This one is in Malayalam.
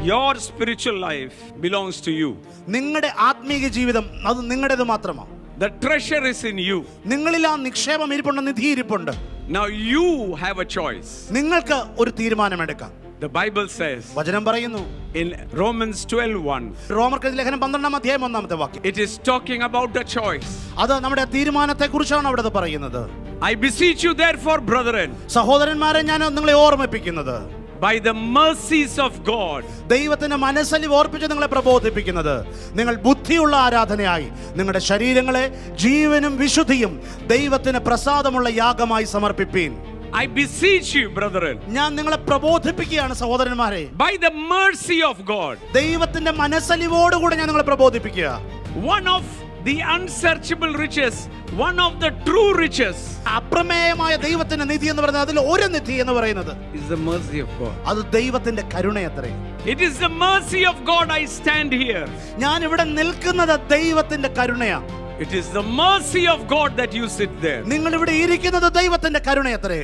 Your spiritual life belongs to you. നിങ്ങളുടെ ആത്മീയ ജീവിതം അത് നിങ്ങളുടേത് മാത്രമാണ്. The treasure is in you. നിങ്ങളിൽ ആ നിക്ഷേപം ഇരിപ്പുണ്ട്, നിധി ഇരിപ്പുണ്ട്. Now you have a choice. നിങ്ങൾക്ക് ഒരു തീരുമാനമെടുക്കാം. The Bible says വചനം പറയുന്നു in Romans 12:1. റോമർക്കെഴുതിയ ലേഖനം 12-ാം അധ്യായം 1-ാമത്തെ വാക്യം. It is talking about the choice. അത് നമ്മുടെ തീരുമാനത്തെ കുറിച്ചാണ് അവിടെ പറയുന്നത്. I beseech you therefore, brethren, സഹോദരന്മാരെ, ഞാൻ നിങ്ങളെ ഓർമ്മിപ്പിക്കുന്നത്, by the mercies of God, ദൈവത്തിന്റെ മനസ്സലിവ് ഓർപ്പിച്ച് നിങ്ങളെ പ്രബോധിപ്പിക്കുന്നത്, നിങ്ങൾ ബുദ്ധിയുള്ള ആരാധനയായി നിങ്ങളുടെ ശരീരങ്ങളെ ജീവനും വിശുദ്ധിയും ദൈവത്തിന് പ്രസാദമുള്ള യാഗമായി സമർപ്പിപ്പീൻ. I beseech you, brethren, ഞാൻ നിങ്ങളെ പ്രബോധിപ്പിക്കുകയാണ് സഹോദരന്മാരെ, by the mercy of God. ദൈവത്തിന്റെ മനസ്സലിവോടുകൂടെ ഞാൻ നിങ്ങളെ പ്രബോധിപ്പിക്കുക. One of the unsearchable riches, one of the true riches, അപ്രമേയമായ ദൈവത്തിന്റെ നിധി എന്ന് പറയുന്നത്, അതിൽ ഒരു നിധി എന്ന് പറയുന്നത് is the mercy of God. അത് ദൈവത്തിന്റെ കരുണയത്രേ. It is the mercy of God I stand here. ഞാൻ ഇവിടെ നിൽക്കുന്നത് ദൈവത്തിന്റെ കരുണയാണ്. It is the mercy of God that you sit there. നിങ്ങൾ ഇവിടെ ഇരിക്കുന്നത് ദൈവത്തിന്റെ കരുണയത്രേ.